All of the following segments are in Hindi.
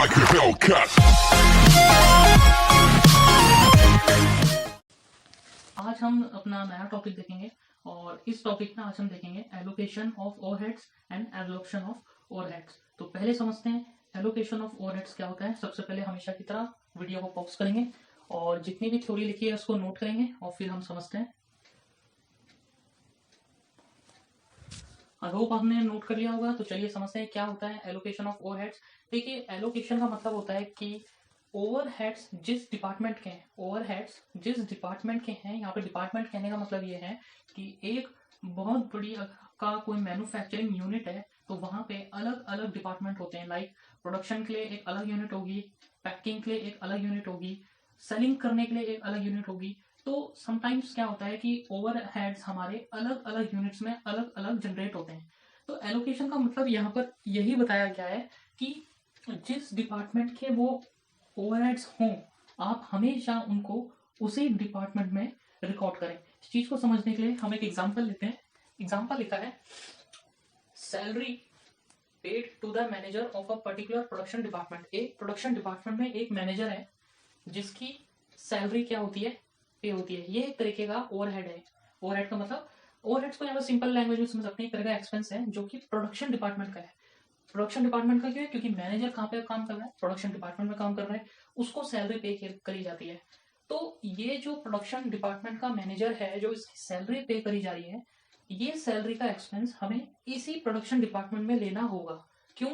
like a Hellcat. आज हम अपना नया टॉपिक देखेंगे और इस टॉपिक में आज हम देखेंगे allocation of overheads and absorption of overheads. तो पहले समझते हैं एलोकेशन ऑफ ओवरहेड्स क्या होता है। सबसे पहले हमेशा की तरह वीडियो को पॉज करेंगे और जितनी भी थ्योरी लिखी है उसको नोट करेंगे और फिर हम समझते हैं। आई होप आपने नोट कर लिया होगा। तो चलिए समझते हैं क्या होता है एलोकेशन ऑफ ओवरहेड्स। देखिए, एलोकेशन का मतलब होता है कि ओवरहेड्स जिस डिपार्टमेंट के हैं, ओवरहेड्स जिस डिपार्टमेंट के हैं, यहाँ पे डिपार्टमेंट कहने का मतलब ये है कि एक बहुत बड़ी का कोई मैन्युफैक्चरिंग यूनिट है तो वहाँ पे अलग अलग डिपार्टमेंट होते हैं। लाइक प्रोडक्शन के लिए एक अलग यूनिट होगी, पैकिंग के लिए एक अलग यूनिट होगी, सेलिंग करने के लिए एक अलग यूनिट होगी। तो समटाइम्स क्या होता है कि ओवरहेड्स हमारे अलग अलग यूनिट्स में अलग अलग जनरेट होते हैं। तो एलोकेशन का मतलब यहाँ पर यही बताया गया है कि जिस डिपार्टमेंट के वो ओवरहेड्स हों, आप हमेशा उनको उसी डिपार्टमेंट में रिकॉर्ड करें। इस चीज को समझने के लिए हम एक एग्जांपल लेते हैं। एग्जांपल लिखा है salary paid to the manager of a particular production department. एक प्रोडक्शन डिपार्टमेंट में एक मैनेजर है जिसकी सैलरी क्या होती है, पे होती है। ये एक तरीके का ओवरहेड है। ओवरहेड का मतलब, ओवरहेड्स को यहाँ पर सिंपल लैंग्वेज में समझ सकते हैं, एक तरह का एक्सपेंस है जो कि प्रोडक्शन डिपार्टमेंट का है। प्रोडक्शन डिपार्टमेंट का क्यों है? क्योंकि मैनेजर कहाँ पे काम कर रहा है, प्रोडक्शन डिपार्टमेंट में काम कर रहा है, उसको सैलरी पे करी जाती है। तो ये जो प्रोडक्शन डिपार्टमेंट का मैनेजर है जो इसकी सैलरी पे करी जा रही है, ये सैलरी का एक्सपेंस हमें इसी प्रोडक्शन डिपार्टमेंट में लेना होगा। क्यों?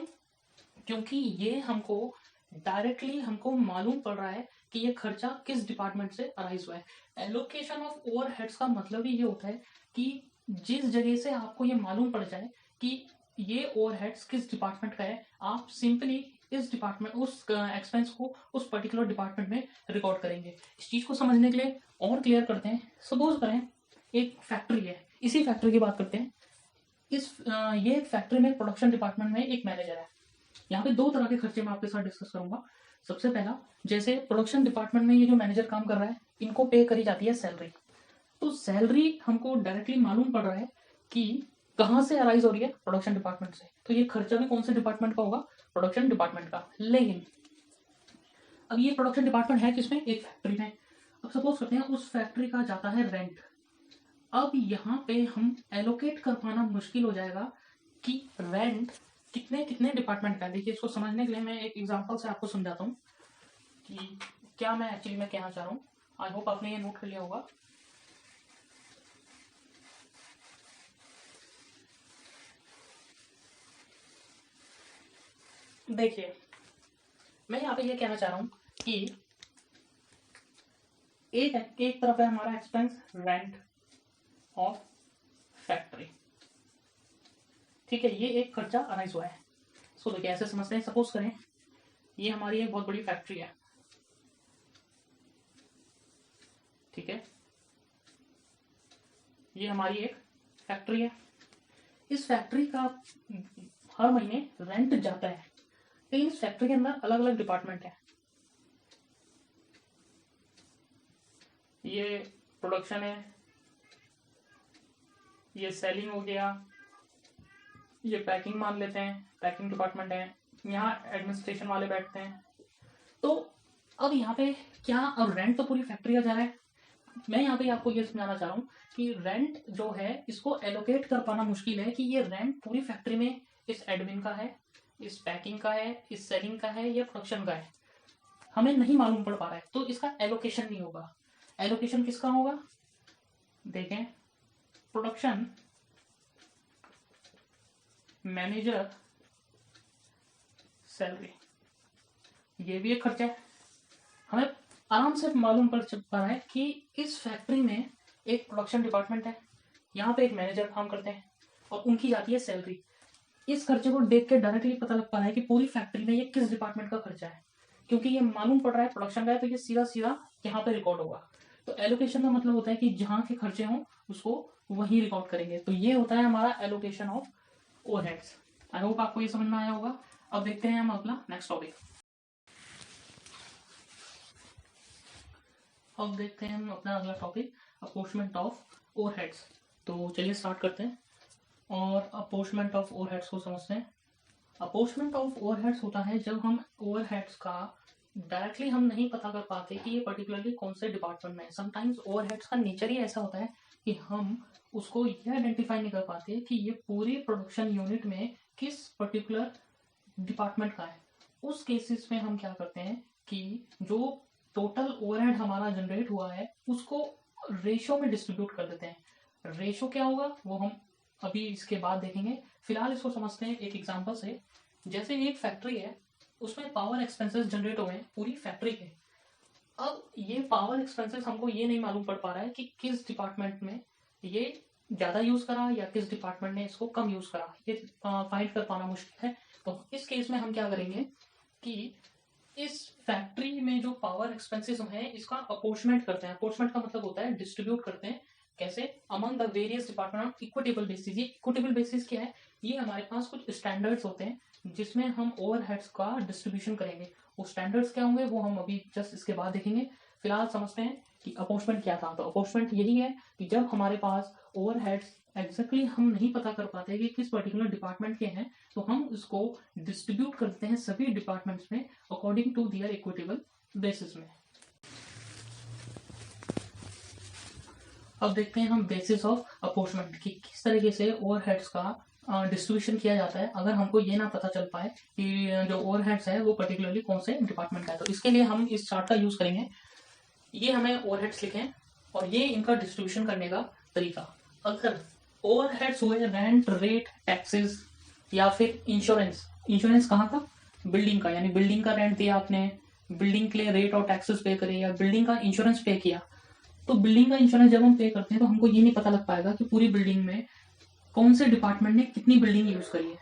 क्योंकि ये हमको डायरेक्टली हमको मालूम पड़ रहा है कि ये खर्चा किस डिपार्टमेंट से अराइज हुआ है। एलोकेशन ऑफ ओवरहेड्स का मतलब ही ये होता है कि जिस जगह से आपको ये मालूम पड़ जाए कि ये ओवरहेड्स किस डिपार्टमेंट का है, आप सिंपली इस डिपार्टमेंट उस एक्सपेंस को उस पर्टिकुलर डिपार्टमेंट में रिकॉर्ड करेंगे। इस चीज को समझने के लिए और क्लियर करते हैं। सपोज करें एक फैक्ट्री है, इसी फैक्ट्री की बात करते हैं। ये फैक्ट्री में प्रोडक्शन डिपार्टमेंट में एक मैनेजर है। यहाँ पे दो तरह के खर्चे मैं आपके साथ डिस्कस करूंगा। सबसे पहला, जैसे प्रोडक्शन डिपार्टमेंट में ये जो मैनेजर काम कर रहा है, इनको पे करी जाती है सैलरी। तो सैलरी हमको डायरेक्टली मालूम पड़ रहा है कि कहाँ से अराइज हो रही है, प्रोडक्शन डिपार्टमेंट से। तो ये खर्चा भी कौन से डिपार्टमेंट का होगा, प्रोडक्शन डिपार्टमेंट का। लेकिन अब ये प्रोडक्शन डिपार्टमेंट है किसमें, एक फैक्ट्री में। अब सपोज करते हैं उस फैक्ट्री का जाता है रेंट। अब यहाँ पे हम एलोकेट कर पाना मुश्किल हो जाएगा कि रेंट कितने कितने डिपार्टमेंट का है। देखिए, इसको समझने के लिए मैं एक एग्जांपल से आपको समझाता हूँ कि क्या मैं एक्चुअली में कहना चाह रहा हूँ। आई होप आपने ये नोट कर लिया होगा। देखिए, मैं यहाँ पे ये कहना चाह रहा हूँ कि एक तरफ है हमारा एक्सपेंस रेंट ऑफ फैक्ट्री, ठीक है। ये एक खर्चा अराइज हुआ है। इसको देखिए ऐसे समझते हैं। सपोज करें ये हमारी एक बहुत बड़ी फैक्ट्री है, ठीक है। ये हमारी एक फैक्ट्री है। इस फैक्ट्री का हर महीने रेंट जाता है, लेकिन इस फैक्ट्री के अंदर अलग अलग डिपार्टमेंट है। ये प्रोडक्शन है, ये सेलिंग हो गया, ये पैकिंग मान लेते हैं, पैकिंग डिपार्टमेंट है, यहाँ एडमिनिस्ट्रेशन वाले बैठते हैं। तो अब यहाँ पे क्या, अब रेंट तो पूरी फैक्ट्री का जा रहा है। मैं यहाँ पे आपको ये समझाना चाह रहा हूँ कि रेंट जो है इसको एलोकेट कर पाना मुश्किल है कि ये रेंट पूरी फैक्ट्री में इस एडमिन का है, इस पैकिंग का है, इस सेलिंग का है या प्रोडक्शन का है, हमें नहीं मालूम पड़ पा रहा है। तो इसका एलोकेशन नहीं होगा। एलोकेशन किसका होगा, देखें, प्रोडक्शन मैनेजर सैलरी, ये भी एक खर्चा है। हमें आराम से मालूम पड़ पा रहा है कि इस फैक्ट्री में एक प्रोडक्शन डिपार्टमेंट है, यहाँ पे एक मैनेजर काम करते हैं और उनकी जाती है सैलरी। इस खर्चे को देख के डायरेक्टली पता लग पा रहा है कि पूरी फैक्ट्री में ये किस डिपार्टमेंट का खर्चा है। क्योंकि ये मालूम पड़ रहा है प्रोडक्शन का है, तो ये सीधा सीधा यहाँ पे रिकॉर्ड होगा। तो एलोकेशन का मतलब होता है कि जहाँ के खर्चे हों उसको वही रिकॉर्ड करेंगे। तो ये होता है हमारा allocation of overheads. I hope आपको ये समझ में आया होगा। अब देखते हैं हम अपना नेक्स्ट टॉपिक। अब देखते हैं हम अपना अगला टॉपिक, अपोर्शमेंट ऑफ ओवरहेड्स। तो चलिए स्टार्ट करते हैं और अपोर्शमेंट ऑफ ओवरहेड्स को समझते हैं। अपोर्शमेंट ऑफ ओवरहेड्स होता है जब हम ओवरहेड्स का डायरेक्टली हम नहीं पता कर पाते कि ये पर्टिकुलरली कौन से डिपार्टमेंट में है। समटाइम्स ओवरहेड्स का नेचर ही ऐसा होता है कि हम उसको ये आइडेंटिफाई नहीं कर पाते कि ये पूरी प्रोडक्शन यूनिट में किस पर्टिकुलर डिपार्टमेंट का है। उस केसेस में हम क्या करते हैं कि जो टोटल ओवरहेड हमारा जनरेट हुआ है उसको रेशो में डिस्ट्रीब्यूट कर देते हैं। रेशो क्या होगा वो हम अभी इसके बाद देखेंगे। फिलहाल इसको समझते हैं एक एग्जांपल से। जैसे एक फैक्ट्री है, उसमें पावर एक्सपेंसेस जनरेट हुए हैं पूरी फैक्ट्री के। अब ये पावर एक्सपेंसेस हमको ये नहीं मालूम पड़ पा रहा है कि किस डिपार्टमेंट में ये ज्यादा यूज करा या किस डिपार्टमेंट ने इसको कम यूज करा, ये फाइंड कर पाना मुश्किल है। तो इस केस में हम क्या करेंगे कि इस फैक्ट्री में जो पावर एक्सपेंसेस हैं इसका अपोर्शमेंट करते हैं। अपोर्शमेंट का मतलब होता है डिस्ट्रीब्यूट करते हैं। कैसे? Among the various department on equitable basis. ये इक्विटेबल बेसिस क्या है? ये हमारे पास कुछ स्टैंडर्ड्स होते हैं जिसमें हम ओवरहेड्स का डिस्ट्रीब्यूशन करेंगे। वो स्टैंडर्ड्स क्या होंगे वो हम अभी जस्ट इसके बाद देखेंगे। फिलहाल समझते हैं कि अपोर्शमेंट क्या था। तो अपोर्शमेंट यही है कि जब हमारे पास ओवरहेड्स एग्जैक्टली हम नहीं पता कर पाते कि किस पर्टिकुलर डिपार्टमेंट के हैं, तो हम इसको डिस्ट्रीब्यूट करते हैं सभी डिपार्टमेंट्स में according to their equitable basis में। अब देखते हैं हम बेसिस ऑफ अपोर्शमेंट कि किस तरीके से ओवरहेड्स का डिस्ट्रीब्यूशन किया जाता है अगर हमको ये ना पता चल पाए कि जो ओवरहेड्स है वो पर्टिकुलरली कौन से डिपार्टमेंट का है। तो इसके लिए हम इस चार्ट का यूज करेंगे। ये हमें ओवरहेड्स लिखे हैं और ये इनका डिस्ट्रीब्यूशन करने का तरीका। अगर ओवरहेड्स हुए रेंट, रेट, टैक्सेस या फिर इंश्योरेंस। इंश्योरेंस कहाँ का? बिल्डिंग का। यानी बिल्डिंग का रेंट दिया आपने, बिल्डिंग के लिए रेट और टैक्सेस पे करे या बिल्डिंग का इंश्योरेंस पे किया। तो बिल्डिंग का इंश्योरेंस जब हम पे करते हैं तो हमको ये नहीं पता लग पाएगा कि पूरी बिल्डिंग में कौन से डिपार्टमेंट ने कितनी बिल्डिंग यूज करी है।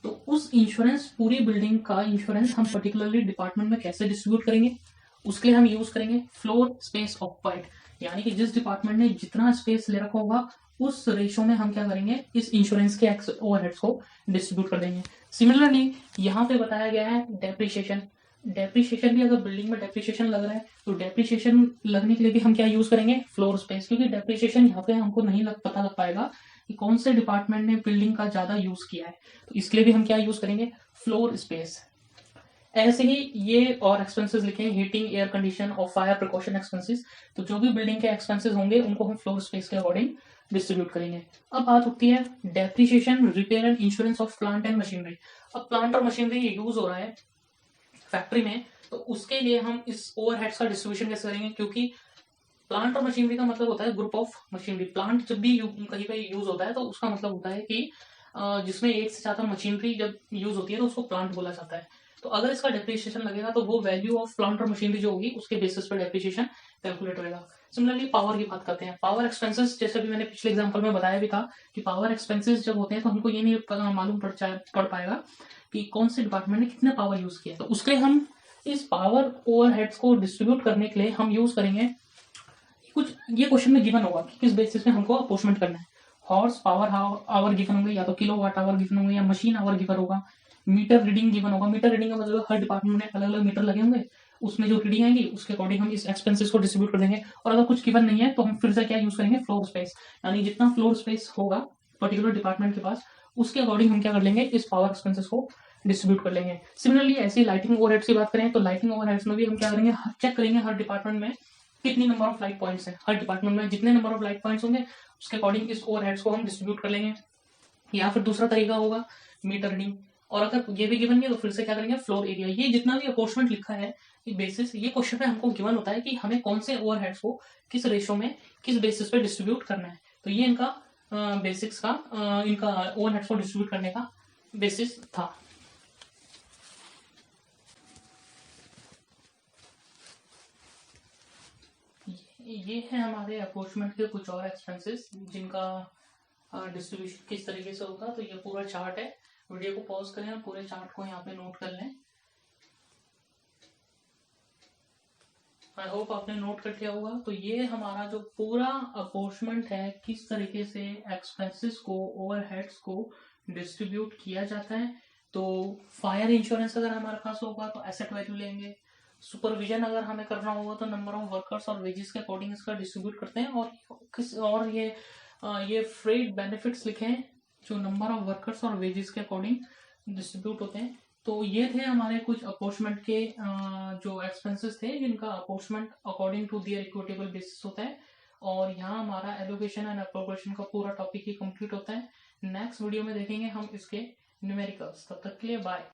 तो उस इंश्योरेंस, पूरी बिल्डिंग का इंश्योरेंस हम पर्टिकुलरली डिपार्टमेंट में कैसे डिस्ट्रीब्यूट करेंगे? उसके लिए हम यूज करेंगे फ्लोर स्पेस ऑक्युपाइड। यानी कि जिस डिपार्टमेंट ने जितना स्पेस ले रखा होगा उस रेशो में हम क्या करेंगे, इस इंश्योरेंस के ओवरहेड्स को डिस्ट्रीब्यूट कर देंगे। सिमिलरली यहाँ पे बताया गया है डेप्रिसिएशन। डेप्रिसिएशन भी अगर बिल्डिंग में डेप्रिसिएशन लग रहा है तो डेप्रिसिएशन लगने के लिए भी हम क्या यूज करेंगे? Floor space. क्योंकि डेप्रिसिएशन यहाँ पे हमको नहीं पता लग पाएगा कि कौन से डिपार्टमेंट ने बिल्डिंग का ज्यादा यूज किया है, तो इसके लिए भी हम क्या यूज करेंगे? Floor space. ऐसे ही ये और एक्सपेंसेस लिखे हैं, हीटिंग, एयर कंडीशन और फायर प्रिकॉशन एक्सपेंसेस। तो जो भी बिल्डिंग के एक्सपेंसेस होंगे उनको हम फ्लोर स्पेस के अकॉर्डिंग डिस्ट्रीब्यूट करेंगे। अब बात होती है depreciation, repair and insurance of plant and machinery. अब प्लांट और मशीनरी यूज हो रहा है फैक्ट्री में, तो उसके लिए हम इस ओवरहेड्स का डिस्ट्रीब्यूशन कैसे करेंगे? क्योंकि प्लांट और मशीनरी का मतलब होता है ग्रुप ऑफ मशीनरी। प्लांट जब भी कहीं पे यूज होता है तो उसका मतलब होता है कि जिसमें एक से ज्यादा मशीनरी जब यूज होती है तो उसको प्लांट बोला जाता है। तो अगर इसका डेप्रिसिएशन लगेगा तो वो वैल्यू ऑफ प्लांट और मशीनरी जो होगी उसके बेसिस पर डेप्रिसिएशन कैलकुलेट होगा। सिमिलरली पावर की बात करते हैं। पावर एक्सपेंसेस, जैसे भी मैंने पिछले एग्जांपल में बताया भी था कि पावर एक्सपेंसेस जब होते हैं तो हमको ये नहीं मालूम पड़ पाएगा कि कौन से डिपार्टमेंट ने कितने पावर यूज किया। तो उसके लिए हम इस पावर ओवरहेड्स को डिस्ट्रीब्यूट करने के लिए हम यूज करेंगे कुछ, ये क्वेश्चन में गिवन होगा कि किस बेसिस पे हमको अपोर्शमेंट करना है। हॉर्स पावर आवर गिवन होंगे, या तो किलो वाट आवर गिवन होंगे, या मशीन आवर गिवन होगा, मीटर रीडिंग गिवन होगा। मीटर रीडिंग का मतलब हर डिपार्टमेंट में अलग अलग मीटर लगे होंगे, उसमें जो रीडिंग आएगी उसके अकॉर्डिंग हम इस एक्सपेंसेस को डिस्ट्रीब्यूट कर देंगे। और अगर कुछ गिवन नहीं है तो हम फिर से क्या यूज करेंगे? Floor space. यानी जितना फ्लोर स्पेस होगा पर्टिकुलर डिपार्टमेंट के पास उसके अकॉर्डिंग हम क्या कर लेंगे? इस पावर एक्सपेंसेस को डिस्ट्रीब्यूट कर लेंगे। सिमिलरली ऐसी लाइटिंग ओवरहेड्स की बात करें तो लाइटिंग ओवरहेड्स में भी हम क्या करेंगे? चेक करेंगे हर डिपार्टमेंट में कितनी नंबर ऑफ लाइट पॉइंट्स है। हर डिपार्टमेंट में जितने नंबर ऑफ लाइट पॉइंट्स होंगे उसके अकॉर्डिंग इस ओवरहेड्स को हम डिस्ट्रीब्यूट कर लेंगे। या फिर दूसरा तरीका होगा मीटर रीडिंग। और अगर ये भी गिवन नहीं है तो फिर से क्या करेंगे? Floor area. ये जितना भी अपोर्शमेंट लिखा है बेसिस, ये क्वेश्चन में हमको गिवन होता है कि हमें कौन से ओवरहेड्स को किस रेशो में किस बेसिस पे डिस्ट्रीब्यूट करना है। तो ये इनका बेसिक्स का इनका ओवरहेड्स को डिस्ट्रीब्यूट करने का बेसिस था। ये है हमारे अप्रोचमेंट के कुछ और एक्सपेंसेस जिनका डिस्ट्रीब्यूशन किस तरीके से होगा। तो ये पूरा चार्ट है। वीडियो को पॉज करें और पूरे चार्ट को यहाँ पे नोट कर लें। आई होप आपने नोट कर लिया होगा। तो ये हमारा जो पूरा अप्रोचमेंट है, किस तरीके से एक्सपेंसेस को, ओवरहेड्स को डिस्ट्रीब्यूट किया जाता है। तो फायर इंश्योरेंस अगर हमारे पास होगा तो एसेट वैल्यू लेंगे। सुपरविजन अगर हमें करना होगा तो नंबर ऑफ वर्कर्स और वेजेस के अकॉर्डिंग इसका डिस्ट्रीब्यूट करते हैं। और ये फ्रेड बेनिफिट्स लिखे हैं जो नंबर ऑफ वर्कर्स और वेजेस के अकॉर्डिंग डिस्ट्रीब्यूट होते हैं। तो ये थे हमारे कुछ अपॉर्चमेंट के जो एक्सपेंसेस थे जिनका apportionment according to their equitable basis होता है। और यहाँ हमारा एलोकेशन एंड अप्रोप्रिएशन का पूरा टॉपिक ही कंप्लीट होता है। नेक्स्ट वीडियो में देखेंगे हम इसके न्यूमेरिकल्स। तब तक के लिए बाय।